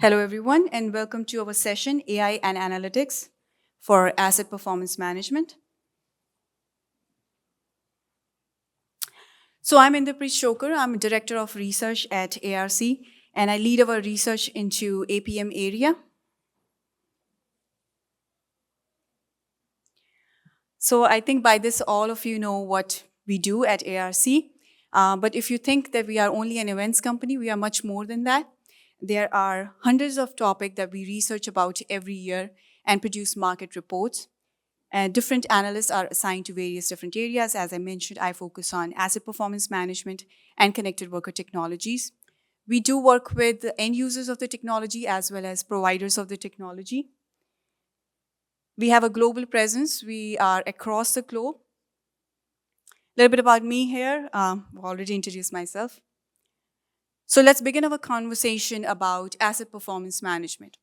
Hello, everyone, and welcome to our session, AI and Analytics for Asset Performance Management. So I'm Inderpreet Shoker. I'm Director of Research at ARC, and I lead our research into APM area. So I think by this, all of you know what we do at ARC. But if you think that we are only an events company, we are much more than that. There are hundreds of topics that we research about every year and produce market reports. And different analysts are assigned to various different areas. As I mentioned, I focus on asset performance management and connected worker technologies. We do work with the end users of the technology as well as providers of the technology. We have a global presence. We are across the globe. A little bit about me here. I've already introduced myself. So let's begin our conversation about asset performance management.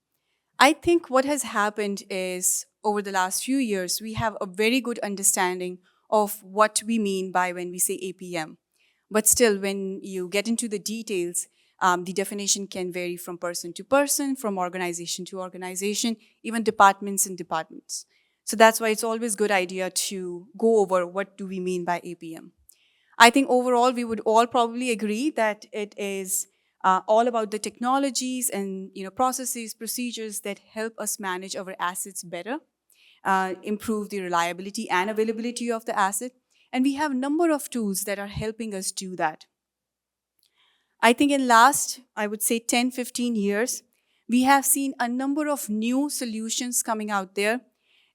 I think what has happened is over the last few years, we have a very good understanding of what we mean by when we say APM. But still, when you get into the details, the definition can vary from person to person, from organization to organization, even departments and departments. So that's why it's always a good idea to go over what do we mean by APM. I think overall we would all probably agree that it is all about the technologies and processes, procedures that help us manage our assets better, improve the reliability and availability of the asset. And we have a number of tools that are helping us do that. I think in last, I would say 10, 15 years, we have seen a number of new solutions coming out there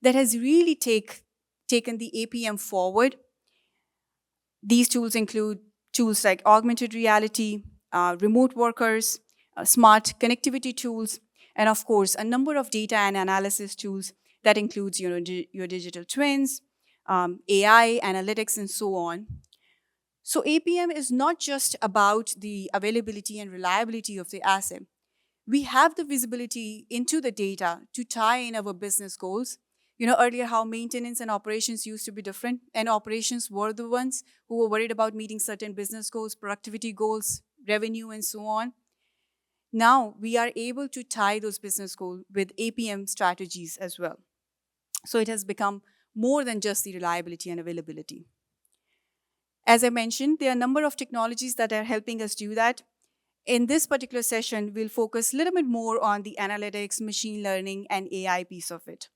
that has really taken the APM forward. These tools include tools like augmented reality, remote workers, smart connectivity tools, and of course, a number of data and analysis tools that includes your digital twins, AI, analytics, and so on. So APM is not just about the availability and reliability of the asset. We have the visibility into the data to tie in our business goals. Earlier how maintenance and operations used to be different, and operations were the ones who were worried about meeting certain business goals, productivity goals, revenue, and so on. Now we are able to tie those business goals with APM strategies as well. So it has become more than just the reliability and availability. As I mentioned, there are a number of technologies that are helping us do that. In this particular session, we'll focus a little bit more on the analytics, machine learning, and AI piece of it.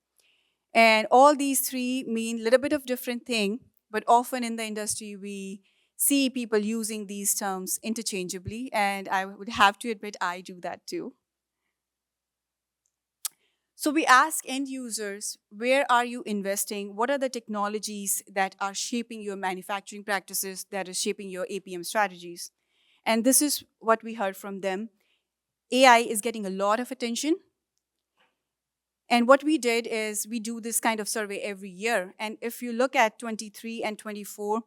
And all these three mean a little bit of different thing, but often in the industry, we see people using these terms interchangeably, and I would have to admit I do that too. So we ask end users, where are you investing? What are the technologies that are shaping your manufacturing practices, that is shaping your APM strategies? And this is what we heard from them. AI is getting a lot of attention. And what we did is we do this kind of survey every year. And if you look at 23 and 24,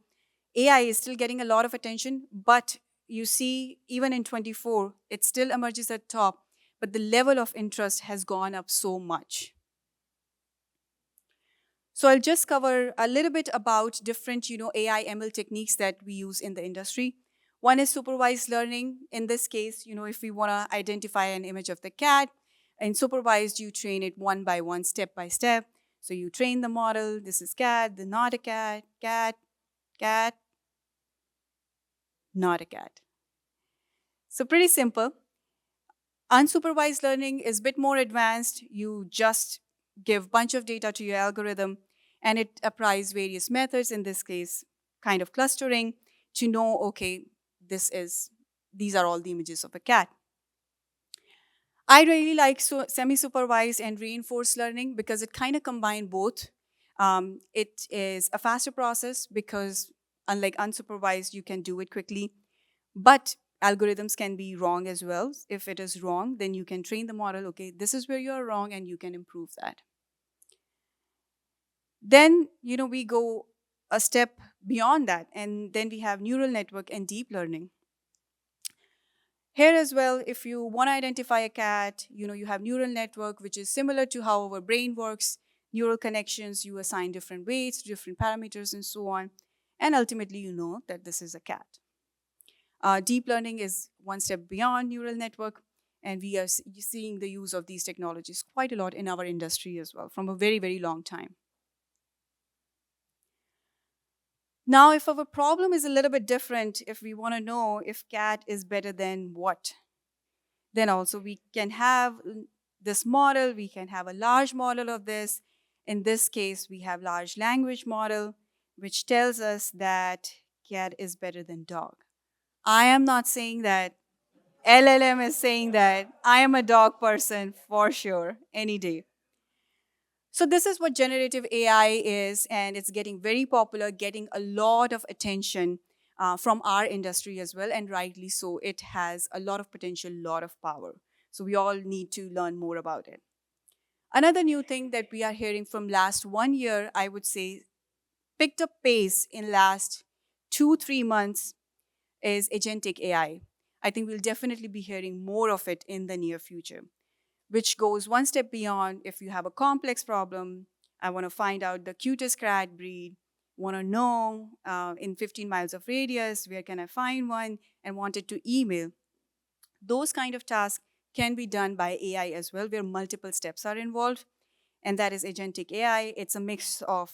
AI is still getting a lot of attention, but you see, even in 24, it still emerges at top, but the level of interest has gone up so much. So I'll just cover a little bit about different, AI ML techniques that we use in the industry. One is supervised learning. In this case, if we want to identify an image of the cat, in supervised, you train it one by one, step by step. So you train the model, this is cat, then not a cat, cat, cat, not a cat. So pretty simple. Unsupervised learning is a bit more advanced. You just give a bunch of data to your algorithm, and it applies various methods, in this case, kind of clustering, to know, okay, these are all the images of a cat. I really like semi-supervised and reinforced learning because it kind of combines both. It is a faster process because unlike unsupervised, you can do it quickly. But algorithms can be wrong as well. If it is wrong, then you can train the model, okay, this is where you're wrong, and you can improve that. Then, we go a step beyond that, and then we have neural network and deep learning. Here as well, if you want to identify a cat, you have neural network, which is similar to how our brain works. Neural connections, you assign different weights, different parameters, and so on. And ultimately, you know that this is a cat. Deep learning is one step beyond neural network. And we are seeing the use of these technologies quite a lot in our industry as well from a very, very long time. Now, if our problem is a little bit different, if we want to know if cat is better than what, then also we can have this model, we can have a large model of this. In this case, we have large language model, which tells us that cat is better than dog. I am not saying that. LLM is saying that. I am a dog person for sure, any day. So this is what generative AI is, and it's getting very popular, getting a lot of attention from our industry as well, and rightly so. It has a lot of potential, lot of power. So we all need to learn more about it. Another new thing that we are hearing from last 1 year, I would say, picked up pace in last 2-3 months is agentic AI. I think we'll definitely be hearing more of it in the near future, which goes one step beyond. If you have a complex problem, I want to find out the cutest cat breed, want to know in 15 miles of radius, where can I find one, and wanted to email. Those kind of tasks can be done by AI as well, where multiple steps are involved. And that is agentic AI. It's a mix of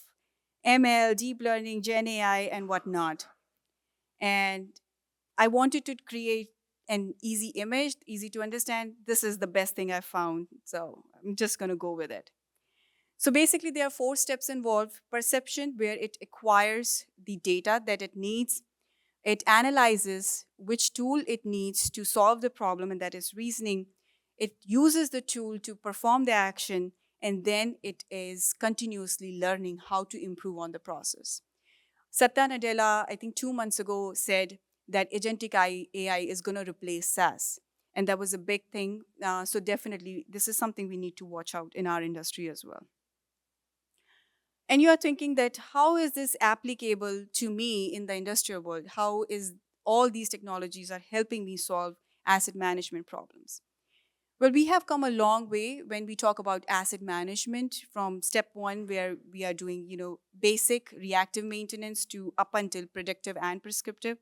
ML, deep learning, Gen AI, and whatnot. And I wanted to create an easy image, easy to understand. This is the best thing I found. So I'm just going to go with it. So basically, there are 4 steps involved: perception, where it acquires the data that it needs, it analyzes which tool it needs to solve the problem, and that is reasoning. It uses the tool to perform the action, and then it is continuously learning how to improve on the process. Satya Nadella, I think 2 months ago, said that agentic AI is going to replace SaaS. And that was a big thing. So definitely, this is something we need to watch out in our industry as well. And you are thinking that how is this applicable to me in the industrial world? How is all these technologies are helping me solve asset management problems? Well, we have come a long way when we talk about asset management from step one, where we are doing, basic reactive maintenance to up until predictive and prescriptive.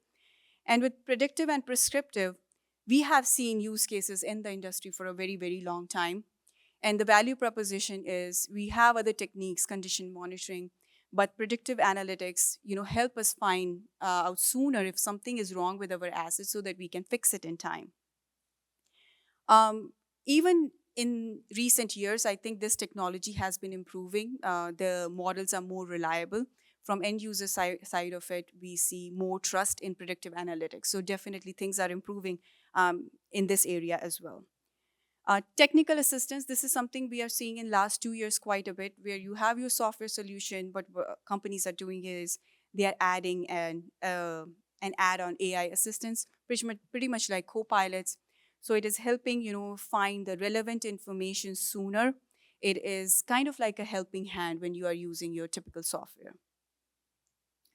And with predictive and prescriptive, we have seen use cases in the industry for a very, very long time. And the value proposition is we have other techniques, condition monitoring, but predictive analytics, help us find out sooner if something is wrong with our assets so that we can fix it in time. Even in recent years, I think this technology has been improving. The models are more reliable. From end user side of it, we see more trust in predictive analytics. So definitely things are improving in this area as well. Technical assistance, this is something we are seeing in last 2 years quite a bit, where you have your software solution, but what companies are doing is they are adding an add-on AI assistance, pretty much like co-pilots. So it is helping, find the relevant information sooner. It is kind of like a helping hand when you are using your typical software.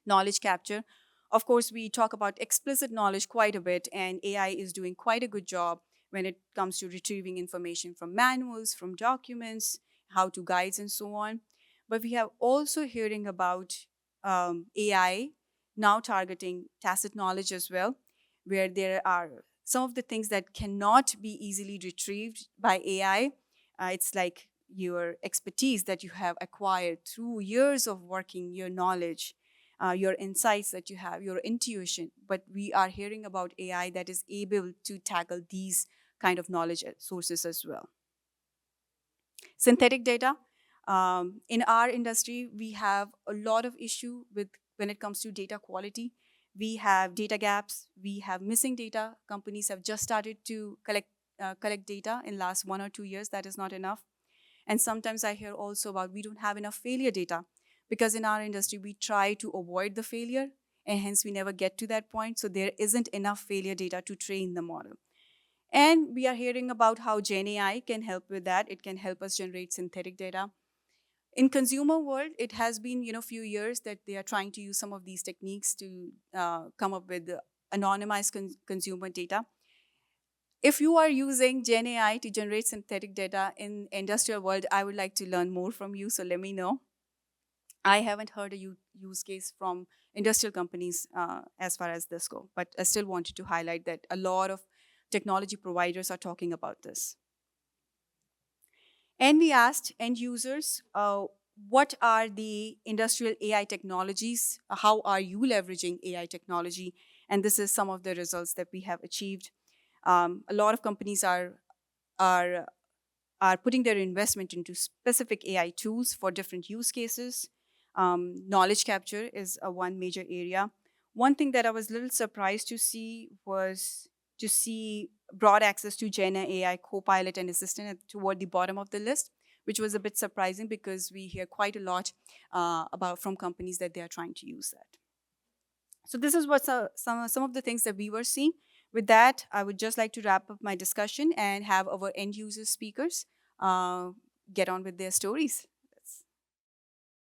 Knowledge capture. Of course, we talk about explicit knowledge quite a bit, and AI is doing quite a good job when it comes to retrieving information from manuals, from documents, how-to guides, and so on. But we have also hearing about AI now targeting tacit knowledge as well, where there are some of the things that cannot be easily retrieved by AI. It's like your expertise that you have acquired through years of working, your knowledge, your insights that you have, your intuition. But we are hearing about AI that is able to tackle these kind of knowledge sources as well. Synthetic data. In our industry, we have a lot of issue with when it comes to data quality. We have data gaps. We have missing data. Companies have just started to collect data in last 1 or 2 years. That is not enough. And sometimes I hear also about we don't have enough failure data, because in our industry, we try to avoid the failure, and hence we never get to that point. So there isn't enough failure data to train the model. And we are hearing about how Gen AI can help with that. It can help us generate synthetic data. In consumer world, it has been, few years that they are trying to use some of these techniques to come up with anonymized consumer data. If you are using Gen AI to generate synthetic data in industrial world, I would like to learn more from you. So let me know. I haven't heard a use case from industrial companies as far as this go, but I still wanted to highlight that a lot of technology providers are talking about this. And we asked end users, what are the industrial AI technologies? How are you leveraging AI technology? And this is some of the results that we have achieved. A lot of companies are are putting their investment into specific AI tools for different use cases. Knowledge capture is one major area. One thing that I was a little surprised to see was to see broad access to Gen AI, Copilot, and Assistant toward the bottom of the list, which was a bit surprising because we hear quite a lot about from companies that they are trying to use that. So this is what some of the things that we were seeing. With that, I would just like to wrap up my discussion and have our end user speakers uh, get on with their stories.